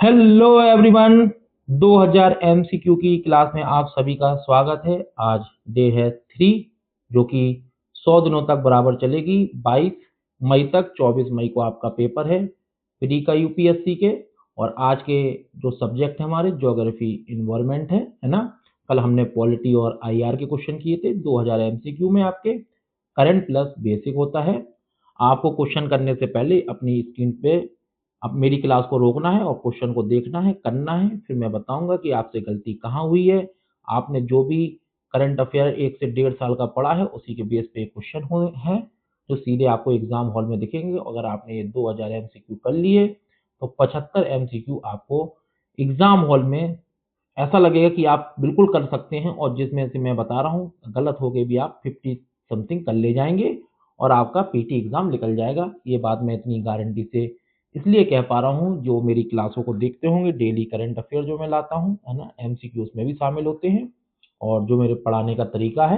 Hello everyone. 2000 MCQ की class में आप सभी का स्वागत है। आज डे है 3 जो कि 100 दिनों तक बराबर चलेगी। 22 मई तक 24 मई को आपका पेपर है प्री का यूपीएससी के। और आज के जो सब्जेक्ट है हमारे ज्योग्राफी इन्वायरमेंट है ना। कल हमने पॉलिटी और आईआर के क्वेश्चन किए थे। 2000 एमसीक्यू में आपके करंट प्लस बेसिक होता है। आपको क्वेश्चन करने से पहले अपनी स्क्रीन पे अब मेरी क्लास को रोकना है और क्वेश्चन को देखना है, करना है। फिर मैं बताऊंगा कि आपसे गलती कहाँ हुई है। आपने जो भी करंट अफेयर 1 से 1.5 साल का पढ़ा है उसी के बेस पे क्वेश्चन हुए हैं जो सीधे आपको एग्जाम हॉल में दिखेंगे। अगर आपने ये 2000 एमसीक्यू कर लिए तो 75 एमसीक्यू आपको एग्जाम हॉल में ऐसा लगेगा कि आप बिल्कुल कर सकते हैं, और जिसमें से मैं बता रहा हूँ गलत हो गए भी आप 50 समथिंग कर ले जाएंगे और आपका पीटी एग्जाम निकल जाएगा। ये बात मैं इतनी गारंटी से इसलिए कह पा रहा हूँ, जो मेरी क्लासों को देखते होंगे, डेली करंट अफेयर जो मैं लाता हूँ है ना, एमसीक्यू उसमें भी शामिल होते हैं। और जो मेरे पढ़ाने का तरीका है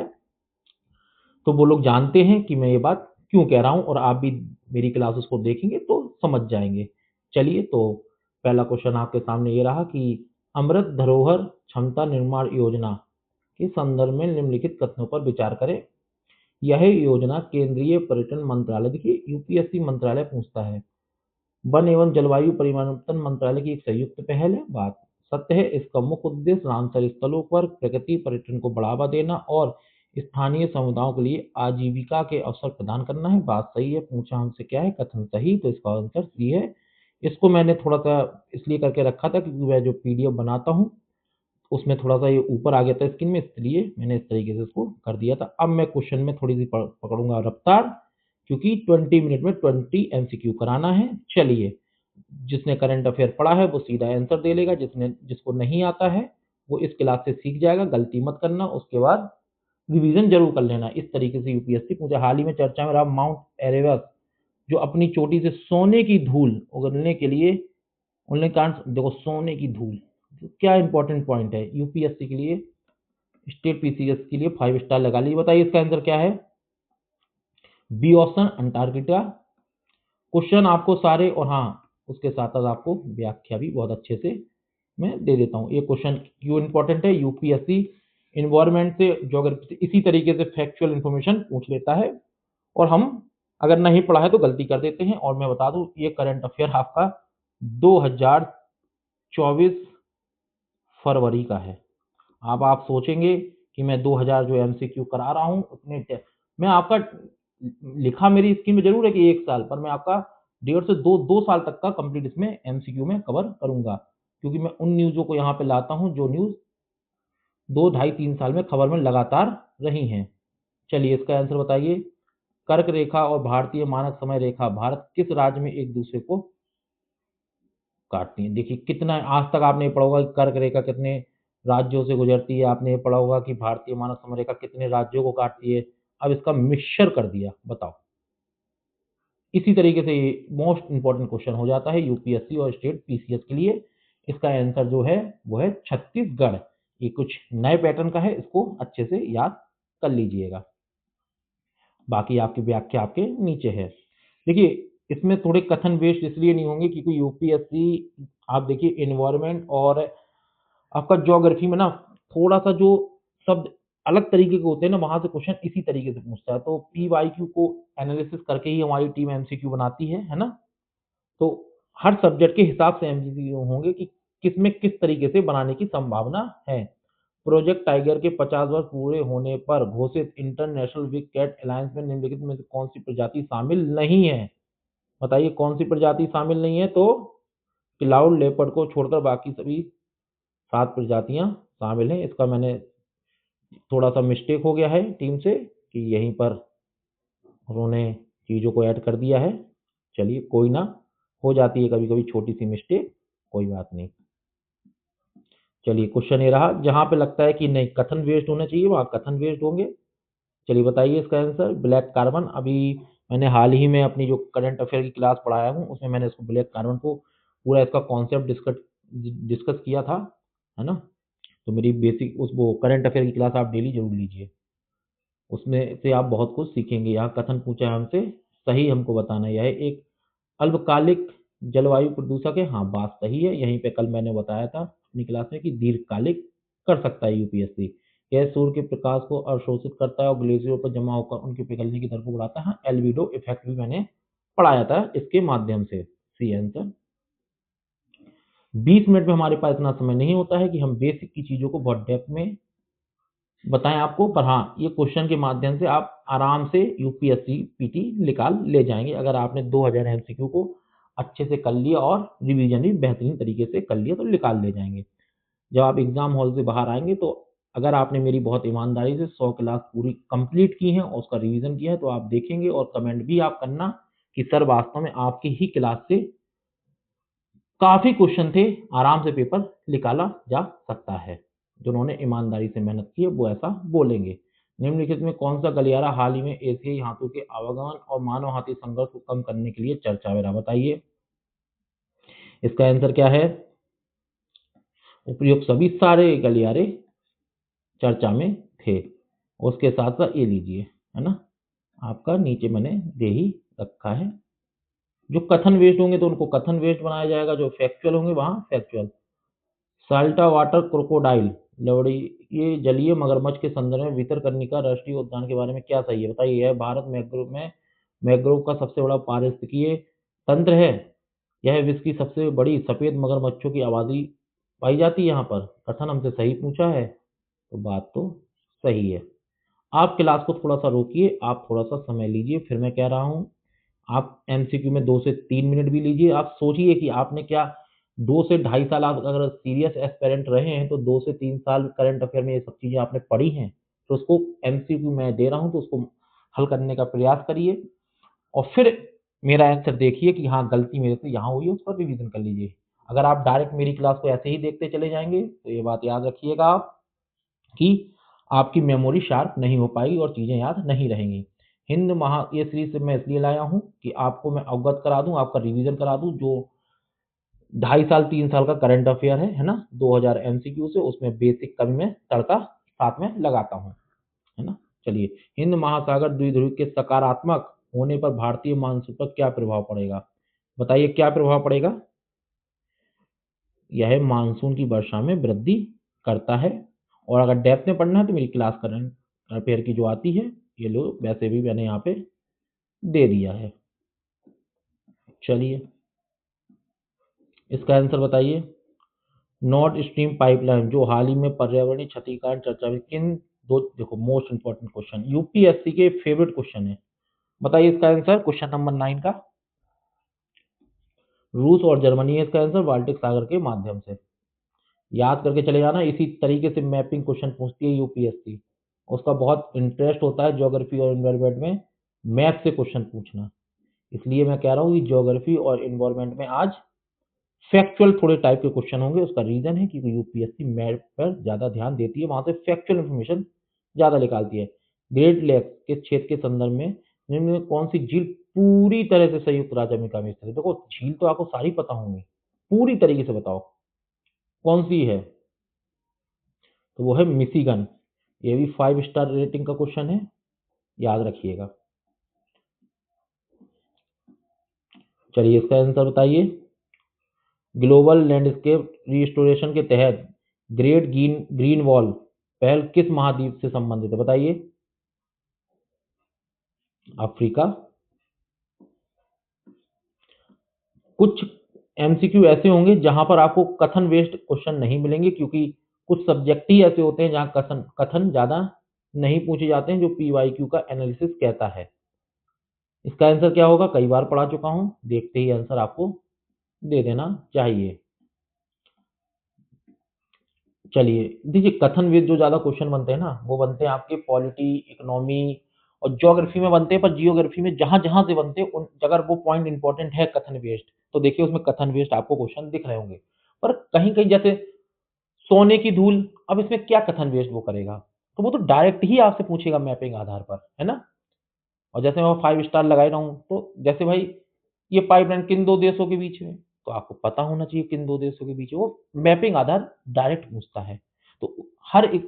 तो वो लोग जानते हैं कि मैं ये बात क्यों कह रहा हूँ, और आप भी मेरी क्लासेस को देखेंगे तो समझ जाएंगे। चलिए, तो पहला क्वेश्चन आपके सामने ये रहा कि अमृत धरोहर क्षमता निर्माण योजना के संदर्भ में निम्नलिखित कथनों पर विचार करें। यह योजना केंद्रीय पर्यटन मंत्रालय, देखिए यूपीएससी मंत्रालय पूछता है, वन एवं जलवायु परिवर्तन मंत्रालय की एक संयुक्त पहल है। बात सत्य है। इसका मुख्य उद्देश्य रामसर स्थलों पर प्रकृति पर्यटन को बढ़ावा देना और स्थानीय समुदायों के लिए आजीविका के अवसर प्रदान करना है। बात सही है। पूछा हमसे क्या है, कथन सही, तो इसका आंसर सी है। इसको मैंने थोड़ा सा इसलिए करके रखा था क्योंकि मैं जो पीडीएफ बनाता हूँ उसमें थोड़ा सा ये ऊपर आ गया था स्क्रीन में, इसलिए मैंने इस तरीके से इसको कर दिया था। अब मैं क्वेश्चन में थोड़ी सी पकड़ूंगा रफ्तार, क्योंकि 20 मिनट में 20 एमसीक्यू कराना है। चलिए, जिसने करंट अफेयर पढ़ा है वो सीधा आंसर दे लेगा, जिसको नहीं आता है वो इस क्लास से सीख जाएगा। गलती मत करना, उसके बाद रिवीजन जरूर कर लेना। इस तरीके से यूपीएससी मुझे हाल ही में चर्चा में रहा माउंट एरेबस, जो अपनी चोटी से सोने की धूल उगलने के लिए, उन्होंने कहा देखो सोने की धूल, तो क्या इंपॉर्टेंट पॉइंट है यूपीएससी के लिए, स्टेट पीसीएस के लिए 5 स्टार लगा लीजिए। बताइए इसका आंसर क्या है। B option Antarctica. क्वेश्चन आपको सारे, और हाँ उसके साथ साथ आपको व्याख्या भी बहुत अच्छे से मैं दे देता हूँ। ये क्वेश्चन क्यों इंपॉर्टेंट है, यूपीएससी इन्वायरमेंट से, ज्योग्राफी से इसी तरीके से फैक्चुअल इंफॉर्मेशन पूछ लेता है, और हम अगर नहीं पढ़ा है तो गलती कर देते हैं। और मैं बता दूं ये करंट अफेयर आपका 2024 फरवरी का है। अब आप सोचेंगे कि मैं 2000 जो एमसीक्यू करा रहा हूँ उतने मैं आपका लिखा मेरी स्क्रीन में जरूर है कि 1 साल, पर मैं आपका 1.5 से 2 साल तक का कंप्लीट इसमें एमसीक्यू में कवर करूंगा, क्योंकि मैं उन न्यूज़ों को यहाँ पे लाता हूँ जो न्यूज़ 2, ढाई, 3 साल में खबर में लगातार रही हैं। चलिए इसका आंसर बताइए। कर्क रेखा और भारतीय मानक समय रेखा भारत किस राज्य में एक दूसरे को काटती हैं। देखिए कितना आज तक आपने ये पढ़ा होगा कि कर्क रेखा कितने राज्यों से गुजरती है, आपने ये पढ़ा होगा कि भारतीय मानक समय रेखा कितने राज्यों को काटती है। अब इसका मिक्सचर कर दिया, बताओ। इसी तरीके से ये मोस्ट इंपॉर्टेंट क्वेश्चन हो जाता है यूपीएससी और स्टेट पीसीएस के लिए। इसका आंसर जो है वो है छत्तीसगढ़। ये कुछ नए पैटर्न का है, इसको अच्छे से याद कर लीजिएगा। बाकी आपकी व्याख्या आपके नीचे है। देखिए इसमें थोड़े कथन वेस्ट इसलिए नहीं होंगे क्योंकि यूपीएससी, आप देखिए इन्वायरमेंट और आपका ज्योग्राफी में ना थोड़ा सा जो शब्द अलग तरीके के होते हैं ना, वहां से क्वेश्चन इसी तरीके से पूछता है। तो पीवाईक्यू को एनालिसिस करके ही हमारी टीम एमसीक्यू बनाती है ना। तो हर सब्जेक्ट के हिसाब से एमसीक्यू होंगे कि किसमें किस तरीके से बनाने की संभावना है। प्रोजेक्ट टाइगर के 50 वर्ष पूरे होने पर घोषित इंटरनेशनल बिग कैट अलायंस में निम्नलिखित में से कौन सी प्रजाति शामिल नहीं है। बताइए कौन सी प्रजाति शामिल नहीं है। तो क्लाउड लेपर्ड को छोड़कर बाकी सभी 7 प्रजातियां शामिल हैं। इसका मैंने थोड़ा सा मिस्टेक हो गया है टीम से कि यहीं पर उन्होंने चीज़ों को ऐड कर दिया है। चलिए कोई ना, हो जाती है कभी कभी छोटी सी मिस्टेक, कोई बात नहीं। चलिए क्वेश्चन ये रहा, जहां पे लगता है कि नहीं कथन वेस्ट होना चाहिए वहां कथन वेस्ट होंगे। चलिए बताइए इसका आंसर। ब्लैक कार्बन, अभी मैंने हाल ही में अपनी जो करंट अफेयर की क्लास पढ़ाया हूँ उसमें मैंने इसको ब्लैक कार्बन को पूरा इसका कॉन्सेप्ट डिस्कस किया था, है ना। तो मेरी बेसिक उस वो करंट अफेयर की क्लास आप डेली जरूर लीजिए, उसमें से आप बहुत कुछ सीखेंगे। यहाँ कथन पूछा है हमसे, सही हमको बताना है। यह एक अल्पकालिक जलवायु प्रदूषक है, हाँ बात सही है। यहीं पे कल मैंने बताया था अपनी क्लास में कि दीर्घकालिक कर सकता है यूपीएससी। यह सूर्य के प्रकाश को अवशोषित करता है और ग्लेशियरों पर जमा होकर उनके पिघलने की दर को बढ़ाता है। हाँ, एल्बिडो इफेक्ट भी मैंने पढ़ाया था इसके माध्यम से। C answer. 20 मिनट में हमारे पास इतना समय नहीं होता है कि हम बेसिक की चीजों को बहुत डेप्थ में बताएं आपको, पर हाँ ये क्वेश्चन के माध्यम से आप आराम से यूपीएससी पीटी निकाल ले जाएंगे अगर आपने 2000 एमसीक्यू को अच्छे से कर लिया और रिवीजन भी बेहतरीन तरीके से कर लिया तो निकाल ले जाएंगे। जब आप एग्जाम हॉल से बाहर आएंगे तो अगर आपने मेरी बहुत ईमानदारी से 100 क्लास पूरी कंप्लीट की है और उसका रिवीजन किया है तो आप देखेंगे और कमेंट भी आप करना कि सर वास्तव में आपकी ही क्लास से काफी क्वेश्चन थे, आराम से पेपर निकाला जा सकता है। जिन्होंने ईमानदारी से मेहनत की है वो ऐसा बोलेंगे। निम्नलिखित में कौन सा गलियारा हाल ही में एशियाई हाथियों के आवागमन और मानव हाथी संघर्ष को कम करने के लिए चर्चा में रहा? बताइए इसका आंसर क्या है। उपयुक्त सभी सारे गलियारे चर्चा में थे। उसके साथ साथ ये लीजिए, है ना, आपका नीचे मैंने दे ही रखा है। जो कथन वेस्ट होंगे तो उनको कथन वेस्ट बनाया जाएगा, जो फैक्चुअल होंगे वहां फैक्चुअल। साल्टा वाटर क्रोकोडाइल लवड़ी ये जलीय मगरमच्छ के संदर्भ में भितरकनिका राष्ट्रीय उद्यान के बारे में क्या सही है? बताइए। यह भारत मैंग्रोव का सबसे बड़ा पारिस्थितिकीय तंत्र है। यह विश्व की सबसे बड़ी सफेद मगरमच्छों की आबादी पाई जाती है यहाँ पर। कथन हमसे सही पूछा है तो बात तो सही है। आप क्लास को थोड़ा सा रोकिए, आप थोड़ा सा समय लीजिए, फिर मैं कह रहा हूँ आप एमसीक्यू में 2 से 3 मिनट भी लीजिए। आप सोचिए कि आपने क्या 2 से ढाई साल आप अगर सीरियस एस्पिरेंट रहे हैं तो 2 से 3 साल करंट अफेयर में ये सब चीज़ें आपने पढ़ी हैं, तो उसको एमसीक्यू मैं दे रहा हूँ तो उसको हल करने का प्रयास करिए और फिर मेरा आंसर देखिए कि हाँ गलती मेरे से यहाँ हुई है, उस पर रिवीजन कर लीजिए। अगर आप डायरेक्ट मेरी क्लास को ऐसे ही देखते चले जाएंगे तो ये बात याद रखिएगा आप कि आपकी मेमोरी शार्प नहीं हो पाएगी और चीज़ें याद नहीं रहेंगी। हिंद महा ये सीरीज से मैं इसलिए लाया हूँ कि आपको मैं अवगत करा दूं, आपका रिवीजन करा दूं। जो 2.5 साल 3 साल का करंट अफेयर है ना, 2000 एमसीक्यू से, उसमें बेसिक का भी मैं तड़का साथ में लगाता हूँ, है ना। चलिए, हिंद महासागर द्विध्रुव के सकारात्मक होने पर भारतीय मानसून पर क्या प्रभाव पड़ेगा? बताइए क्या प्रभाव पड़ेगा? यह मानसून की वर्षा में वृद्धि करता है। और अगर डेप्थ में पढ़ना है तो मेरी क्लास करंट अफेयर की जो आती है, ये लो वैसे भी मैंने यहाँ पे दे दिया है। चलिए इसका आंसर बताइए। नॉर्थ स्ट्रीम पाइपलाइन जो हाल ही में पर्यावरणीय क्षति के कारण चर्चा में किन दो, देखो मोस्ट इंपॉर्टेंट क्वेश्चन, यूपीएससी के फेवरेट क्वेश्चन है। बताइए इसका आंसर क्वेश्चन नंबर 9 का। रूस और जर्मनी है इसका आंसर, बाल्टिक सागर के माध्यम से। याद करके चले जाना, इसी तरीके से मैपिंग क्वेश्चन पूछती है यूपीएससी। उसका बहुत इंटरेस्ट होता है ज्योग्राफी और एनवायरनमेंट में मैप से क्वेश्चन पूछना। इसलिए मैं कह रहा हूँ कि ज्योग्राफी और एनवायरनमेंट में आज फैक्चुअल थोड़े टाइप के क्वेश्चन होंगे। उसका रीजन है क्योंकि यूपीएससी मैप पर ज्यादा ध्यान देती है, वहां से फैक्चुअल इंफॉर्मेशन ज्यादा निकालती है। ग्रेट लेक्स के क्षेत्र के संदर्भ में निम्न में कौन सी झील पूरी तरह से संयुक्त राज्य अमेरिका में स्थित है? देखो झील तो आपको सारी पता होंगी, पूरी तरीके से बताओ कौन सी है। तो वो है मिशिगन। ये भी 5 स्टार रेटिंग का क्वेश्चन है, याद रखिएगा। चलिए इसका आंसर बताइए। ग्लोबल लैंडस्केप रिस्टोरेशन के तहत ग्रेट ग्रीन वॉल पहल किस महाद्वीप से संबंधित है? बताइए। अफ्रीका। कुछ एमसीक्यू ऐसे होंगे जहां पर आपको कथन बेस्ड क्वेश्चन नहीं मिलेंगे, क्योंकि कुछ सब्जेक्ट ही ऐसे होते हैं जहां कथन कथन ज्यादा नहीं पूछे जाते हैं, जो पीवाईक्यू का एनालिसिस कहता है। इसका आंसर क्या होगा? कई बार पढ़ा चुका हूं, देखते ही आंसर आपको दे देना चाहिए। चलिए देखिए, कथन वेद जो ज्यादा क्वेश्चन बनते हैं ना, वो बनते हैं आपके पॉलिटी, इकोनॉमी और ज्योग्राफी में बनते हैं। पर जियोग्राफी में जहां जहां से बनते हैं उन अगर वो पॉइंट इंपॉर्टेंट है कथन वेस्ट, तो देखिए उसमें कथन वेस्ट आपको क्वेश्चन दिख रहे होंगे। पर कहीं कहीं जैसे सोने की धूल, अब इसमें क्या कथन वेस्ट वो करेगा? तो वो तो डायरेक्ट ही आपसे पूछेगा मैपिंग आधार पर, है ना। और जैसे मैं 5 स्टार लगा रहा हूँ, तो जैसे भाई ये पाइपलाइन किन दो देशों के बीच में, तो आपको पता होना चाहिए किन दो देशों के बीच में। वो मैपिंग आधार डायरेक्ट पूछता है। तो हर एक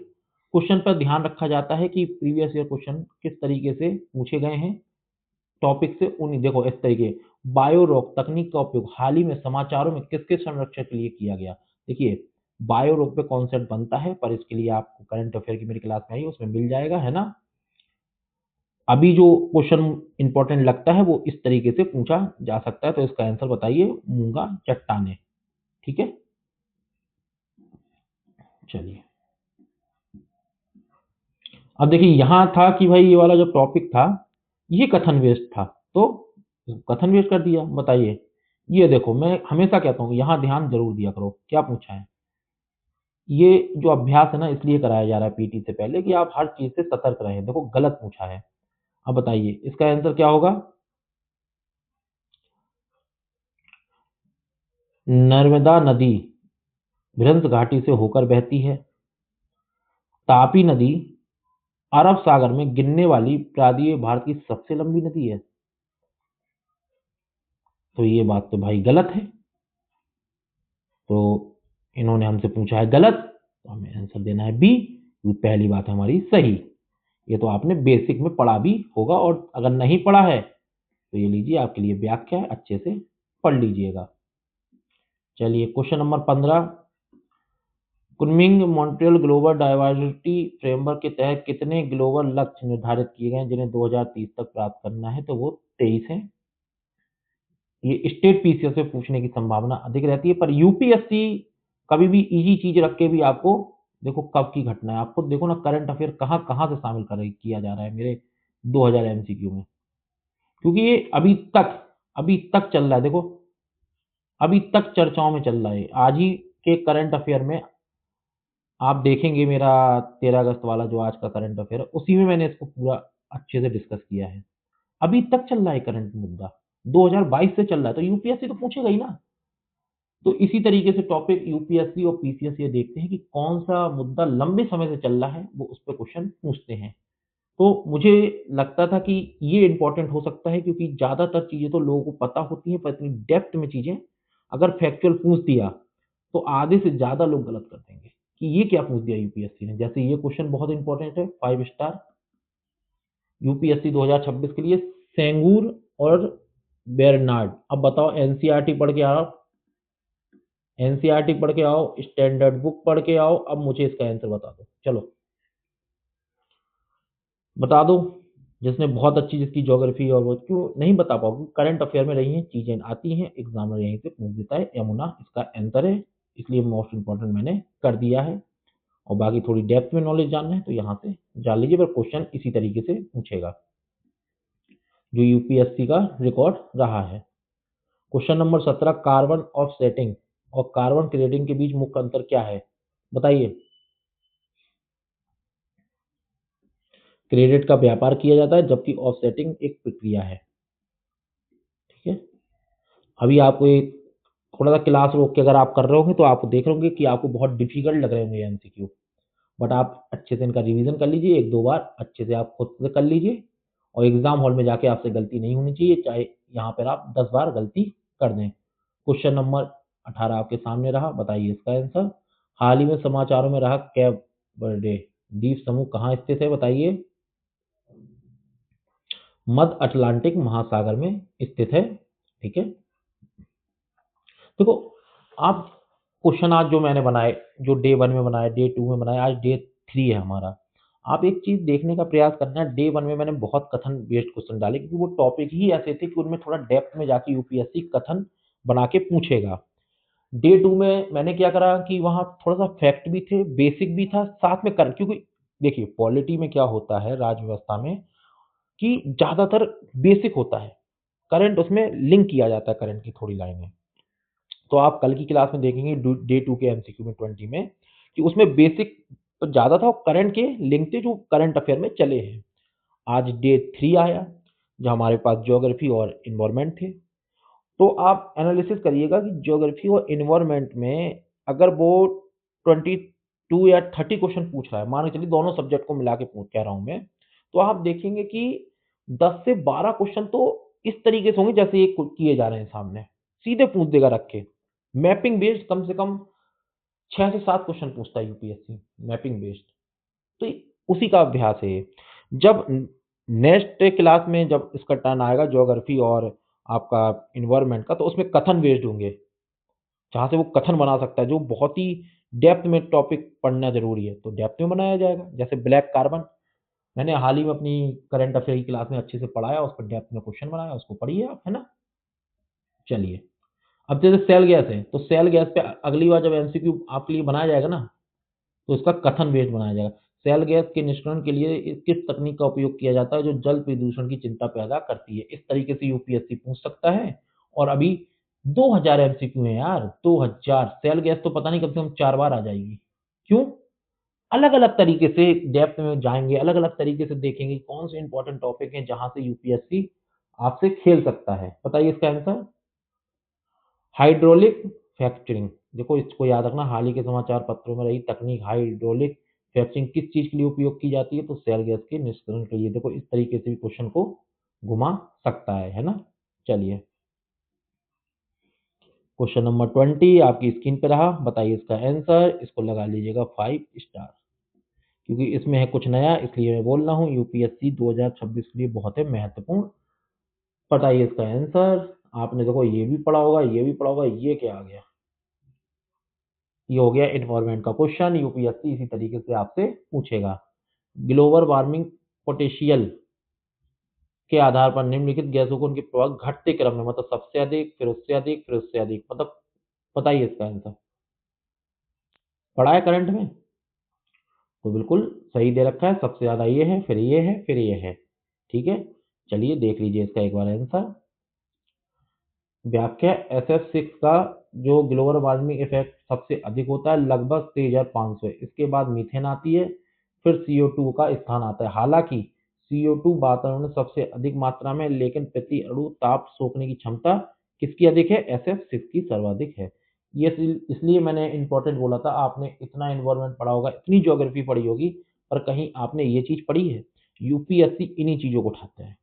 क्वेश्चन पर ध्यान रखा जाता है कि प्रीवियस ईयर क्वेश्चन किस तरीके से पूछे गए हैं। टॉपिक से उन देखो इस तरीके बायोरॉक तकनीक का उपयोग हाल ही में समाचारों में किसके संरक्षण के लिए किया गया। देखिए बायोरॉक पे कॉन्सेप्ट बनता है, पर इसके लिए आपको करंट अफेयर की मेरी क्लास में आई उसमें मिल जाएगा, है ना। अभी जो क्वेश्चन इंपॉर्टेंट लगता है वो इस तरीके से पूछा जा सकता है, तो इसका आंसर बताइए मूंगा चट्टाने। ठीक है, चलिए अब देखिए यहां था कि भाई ये वाला जो टॉपिक था ये कथन वेस्ट था, तो कथन वेस्ट कर दिया। बताइए, ये देखो मैं हमेशा कहता हूँ यहाँ ध्यान जरूर दिया करो क्या पूछा है। ये जो अभ्यास है ना इसलिए कराया जा रहा है पीटी से पहले कि आप हर चीज से सतर्क रहें। देखो गलत पूछा है, अब बताइए इसका आंसर क्या होगा। नर्मदा नदी भ्रंश घाटी से होकर बहती है। तापी नदी अरब सागर में गिरने वाली प्रायद्वीपीय भारत की सबसे लंबी नदी है। तो ये बात तो भाई गलत है, तो इन्होंने हमसे पूछा है गलत, तो हमें आंसर देना है बी। पहली बात हमारी सही। ये तो आपने बेसिक में पढ़ा भी होगा, और अगर नहीं पढ़ा है तो ये लीजिए आपके लिए व्याख्या है, अच्छे से पढ़ लीजिएगा। चलिए question number 15, Kunming Montreal global diversity framework के तहत कितने ग्लोबल लक्ष्य निर्धारित किए गए हैं जिन्हें 2030 तक प्राप्त करना है। तो वो 23 है। ये स्टेट पीसीएस से पूछने की संभावना अधिक रहती है, पर यूपीएससी कभी भी इजी चीज रख के भी आपको देखो कब की घटना है, आपको देखो ना करंट अफेयर कहाँ कहाँ से शामिल किया जा रहा है मेरे 2000 एमसीक्यू में, क्योंकि ये अभी तक चल रहा है। देखो अभी तक चर्चाओं में चल रहा है। आज ही के करंट अफेयर में आप देखेंगे मेरा 13 अगस्त वाला जो आज का करंट अफेयर है उसी में मैंने इसको पूरा अच्छे से डिस्कस किया है। अभी तक चल रहा है करंट मुद्दा, 2022 से चल रहा है, तो यूपीएससी तो पूछेगा ही ना। तो इसी तरीके से टॉपिक यूपीएससी और पीसीएस ये देखते हैं कि कौन सा मुद्दा लंबे समय से चल रहा है, वो उस पर क्वेश्चन पूछते हैं। तो मुझे लगता था कि ये इंपॉर्टेंट हो सकता है, क्योंकि ज्यादातर चीजें तो लोगों को पता होती हैं, पर इतनी डेप्थ में चीजें अगर फैक्चुअल पूछ दिया तो आधे से ज्यादा लोग गलत कर देंगे कि ये क्या पूछ दिया यूपीएससी ने। जैसे ये क्वेश्चन बहुत इंपॉर्टेंट है, 5 स्टार यूपीएससी 2026 के लिए, सेंगूर और बेरनार्ड। अब बताओ एनसीईआरटी पढ़ के आओ, एनसीईआरटी पढ़ के आओ, स्टैंडर्ड बुक पढ़ के आओ, अब मुझे इसका आंसर बता दो। चलो बता दो, जिसने बहुत अच्छी जिसकी ज्योग्राफी और वो क्यों नहीं बता पाओगे, करंट अफेयर में रही हैं चीजें आती हैं, एग्जामिनर यहीं से पूछ देता है। यमुना इसका आंसर है, इसलिए मोस्ट इंपॉर्टेंट मैंने कर दिया है। और बाकी थोड़ी डेप्थ में नॉलेज जानना है तो यहाँ से जान लीजिए, पर क्वेश्चन इसी तरीके से पूछेगा जो यूपीएससी का रिकॉर्ड रहा है। क्वेश्चन नंबर 17, कार्बन ऑफसेटिंग और कार्बन क्रेडिट के बीच मुख्य अंतर क्या है। बताइए। क्रेडिट का व्यापार किया जाता है, जबकि ऑफसेटिंग एक प्रक्रिया है। ठीक है, अभी आपको एक थोड़ा सा क्लास रोक के अगर आप कर रहे होंगे तो आप देख रहे होंगे कि आपको बहुत डिफिकल्ट लग रहे होंगे एमसीक्यू, बट आप अच्छे से इनका रिवीजन कर लीजिए, एक दो बार अच्छे से आप खुद से कर लीजिए, और एग्जाम हॉल में जाके आपसे गलती नहीं होनी चाहिए, चाहे यहाँ पर आप 10 बार गलती कर दें। क्वेश्चन नंबर 18 आपके सामने रहा, बताइए इसका आंसर। हाल ही में समाचारों में रहा कैप बर्डे द्वीप समूह कहाँ स्थित है। बताइए। मध्य अटलांटिक महासागर में स्थित है। ठीक है, देखो आप क्वेश्चन आज जो मैंने बनाए, जो डे 1 में बनाया, डे 2 में बनाया, आज डे 3 है हमारा। आप एक चीज देखने का प्रयास करना है, डे 1 में मैंने बहुत कथन बेस्ड क्वेश्चन डाले, क्योंकि वो टॉपिक ही ऐसे थे कि उनमें थोड़ा डेप्थ में जाके यूपीएससी कथन बना के पूछेगा। डे 2 में मैंने क्या करा कि वहाँ थोड़ा सा फैक्ट भी थे, बेसिक भी था, साथ में करंट, क्योंकि देखिए पॉलिटी में क्या होता है, राज व्यवस्था में, कि ज्यादातर बेसिक होता है, करंट उसमें लिंक किया जाता है, करंट की थोड़ी लाइनें। तो आप कल की क्लास में देखेंगे डे 2 के एमसीक्यू में 20 में कि उसमें बेसिक तो ज्यादा था, करंट के लिंक थे जो करंट अफेयर में चले हैं। आज डे 3 आया, जो हमारे पास ज्योग्राफी और इन्वायरमेंट थे। तो आप एनालिसिस करिएगा कि ज्योग्राफी और इन्वायरमेंट में अगर वो 22 या 30 क्वेश्चन पूछ रहा है, मान के चलिए दोनों सब्जेक्ट को मिला के पूछ कह रहा हूं मैं, तो आप देखेंगे कि 10 से 12 क्वेश्चन तो इस तरीके से होंगे जैसे ये किए जा रहे हैं सामने, सीधे पूछ देगा रख के। मैपिंग बेस्ड कम से कम 6 से 7 क्वेश्चन पूछता है यूपीएससी, मैपिंग बेस्ड। तो उसी का अभ्यास है ये। जब नेक्स्ट क्लास में जब इसका टर्न आएगा ज्योग्राफी और आपका इन्वायरमेंट का, तो उसमें कथन बेस्ड होंगे, जहाँ से वो कथन बना सकता है, जो बहुत ही डेप्थ में टॉपिक पढ़ना जरूरी है तो डेप्थ में बनाया जाएगा। जैसे ब्लैक कार्बन मैंने हाल ही में अपनी करंट अफेयर की क्लास में अच्छे से पढ़ाया, उस पर डेप्थ में क्वेश्चन बनाया, उसको पढ़िए आप, है ना। चलिए, अब जैसे सेल गैस है, तो सेल गैस पे अगली बार जब एमसीक्यू आपके लिए बनाया जाएगा ना, तो इसका कथन बेस्ड बनाया जाएगा। सेल गैस के निष्करण के लिए किस तकनीक का उपयोग किया जाता है जो जल प्रदूषण की चिंता पैदा करती है? इस तरीके से यूपीएससी पूछ सकता है। और अभी 2000 एमसीक्यू है यार, 2000। सेल गैस तो पता नहीं कम से कम 4 बार आ जाएगी। क्यों? अलग अलग तरीके से डेप्थ में जाएंगे, अलग अलग तरीके से देखेंगे कौन से इंपॉर्टेंट टॉपिक हैं जहां से यूपीएससी आपसे खेल सकता है। बताइए इसका आंसर। हाइड्रोलिक फ्रैक्चरिंग, देखो इसको याद रखना, हाल ही के समाचार पत्रों में रही तकनीक हाइड्रोलिक फ्रैक्चरिंग किस चीज के लिए उपयोग की जाती है? तो सेल गैस के निष्करण के लिए। देखो इस तरीके से भी क्वेश्चन को घुमा सकता है ना। चलिए, क्वेश्चन नंबर 20 आपकी स्क्रीन पे रहा, बताइए इसका आंसर। इसको लगा लीजिएगा 5 स्टार, क्योंकि इसमें है कुछ नया, इसलिए मैं बोल रहा हूँ यूपीएससी 2026 के लिए बहुत है महत्वपूर्ण। बताइए इसका आंसर। आपने देखो ये भी पढ़ा होगा, ये भी पढ़ा होगा, ये क्या आ गया? ये हो गया इन्वायरमेंट का क्वेश्चन। यूपीएससी इसी तरीके से आपसे पूछेगा। ग्लोबल वार्मिंग पोटेंशियल के आधार पर निम्नलिखित गैसों को उनके प्रभाव घटते क्रम में, मतलब सबसे अधिक, फिर उससे अधिक, फिर उससे अधिक, मतलब बताइए इसका आंसर। पढ़ा है करंट में? तो बिल्कुल सही दे रखा है, सबसे ज्यादा ये है, फिर ये है, फिर ये है। ठीक है, चलिए देख लीजिए इसका एक बार आंसर। व्याख्या SF6 का जो ग्लोबल वार्मिंग इफेक्ट सबसे अधिक होता है, लगभग 3500 है। इसके बाद मीथेन आती है, फिर CO2 का स्थान आता है। हालांकि CO2 वातावरण में सबसे अधिक मात्रा में, लेकिन प्रति अणु ताप सोखने की क्षमता किसकी अधिक है? SF6 की सर्वाधिक है। ये इसलिए मैंने इंपॉर्टेंट बोला था। आपने इतना इन्वायरमेंट पढ़ा होगा, इतनी ज्योग्राफी पढ़ी होगी, पर कहीं आपने ये चीज पढ़ी है? यूपीएससी इन्हीं चीजों को उठाता है।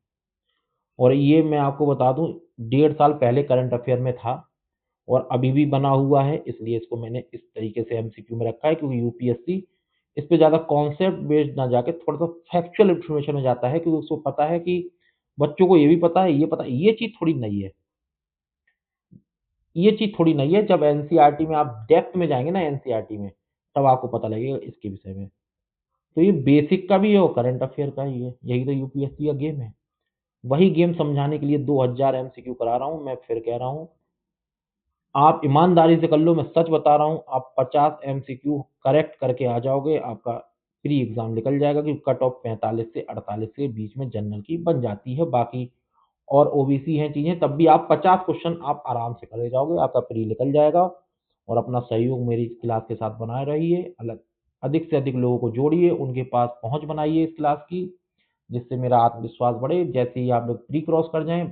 और ये मैं आपको बता दूं, 1.5 साल पहले करंट अफेयर में था और अभी भी बना हुआ है, इसलिए इसको मैंने इस तरीके से एमसीक्यू में रखा है, क्योंकि यूपीएससी इस पे ज़्यादा कॉन्सेप्ट बेस्ड ना जाके थोड़ा सा फैक्चुअल इन्फॉर्मेशन में जाता है, क्योंकि उसको पता है कि बच्चों को ये भी पता है, ये पता है, ये चीज़ थोड़ी नई है। ये चीज़ थोड़ी नई है। जब एनसीईआरटी में आप डेप्थ में जाएंगे ना, एनसीईआरटी में, तब आपको पता लगेगा इसके विषय में। तो ये बेसिक का भी है और करंट अफेयर का ही है, यही तो यूपीएससी का गेम है। वही गेम समझाने के लिए 2000 एमसीक्यू करा रहा हूँ। मैं फिर कह रहा हूँ, आप ईमानदारी से कर लो, मैं सच बता रहा हूँ, आप 50 एमसीक्यू करेक्ट करके आ जाओगे, आपका प्री एग्जाम निकल जाएगा, क्योंकि कट ऑफ 45 से 48 के बीच में जनरल की बन जाती है। बाकी और ओबीसी हैं चीजें, तब भी आप 50 क्वेश्चन आप आराम से करे जाओगे, आपका प्री निकल जाएगा। और अपना सहयोग मेरी इस क्लास के साथ बनाए रहिए, अलग अधिक से अधिक लोगों को जोड़िए, उनके पास पहुंच बनाइए इस क्लास की, जिससे मेरा आत्मविश्वास बढ़े। जैसे ही आप लोग प्री क्रॉस कर जाएं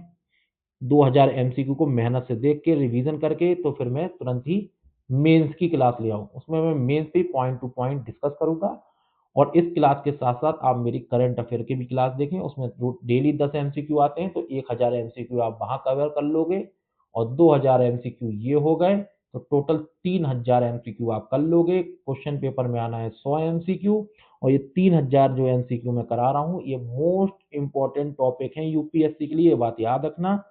2000 एमसीक्यू को मेहनत से देख के रिवीजन करके, तो फिर मैं तुरंत ही मेंस की क्लास ले आऊँ। उसमें मैं मेंस पे पॉइंट टू पॉइंट डिस्कस करूंगा। और इस क्लास के साथ साथ आप मेरी करंट अफेयर की भी क्लास देखें, उसमें डेली 10 एमसीक्यू आते हैं, तो 1000 एमसीक्यू आप वहां कवर कर लोगे। और 2000 एमसीक्यू ये हो गए, तो टोटल 3000 एमसीक्यू आप कर लोगे। क्वेश्चन पेपर में आना है 100 एमसीक्यू, और ये 3000 जो एमसीक्यू मैं करा रहा हूँ, ये मोस्ट इंपॉर्टेंट टॉपिक है यूपीएससी के लिए, ये बात याद रखना।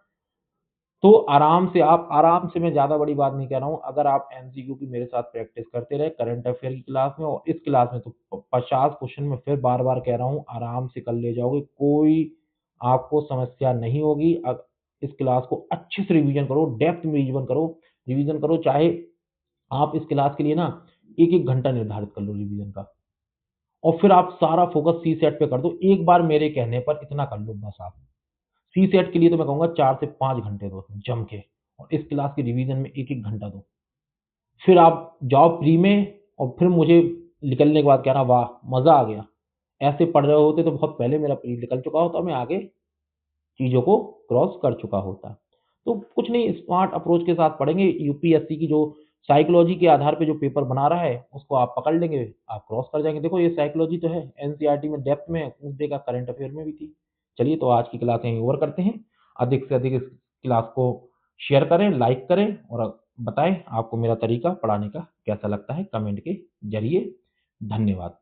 तो आराम से आप, आराम से, मैं ज़्यादा बड़ी बात नहीं कह रहा हूँ, अगर आप एमसीक्यू की मेरे साथ प्रैक्टिस करते रहे करंट अफेयर की क्लास में और इस क्लास में, तो 50 क्वेश्चन में फिर बार बार कह रहा हूँ आराम से कर ले जाओगे, कोई आपको समस्या नहीं होगी। अब इस क्लास को अच्छे से रिवीजन करो, डेप्थ में रिवीजन करो, चाहे आप इस क्लास के लिए ना एक एक घंटा निर्धारित कर लो रिवीजन का, और फिर आप सारा फोकस सी सेट पे कर दो। एक बार मेरे कहने पर इतना कर लो बस आप। सी सेट के लिए तो मैं कहूँगा 4 से 5 घंटे दो जम के, और इस क्लास के रिवीजन में 1-1 घंटा दो। फिर आप जाओ प्री में, और फिर मुझे निकलने के बाद कहना वाह मज़ा आ गया। ऐसे पढ़ रहे होते तो बहुत पहले मेरा प्री निकल चुका होता, मैं आगे चीज़ों को क्रॉस कर चुका होता। तो कुछ नहीं, स्मार्ट अप्रोच के साथ पढ़ेंगे। यूपीएससी की जो साइकोलॉजी के आधार पे जो पेपर बना रहा है, उसको आप पकड़ लेंगे, आप क्रॉस कर जाएँगे। देखो ये साइकोलॉजी तो है, एनसीईआरटी में डेप्थ में है, पूछ देगा, करंट अफेयर में भी थी। चलिए, तो आज की क्लास यहीं ओवर करते हैं। अधिक से अधिक इस क्लास को शेयर करें, लाइक करें, और बताएँ आपको मेरा तरीका पढ़ाने का कैसा लगता है कमेंट के ज़रिए। धन्यवाद।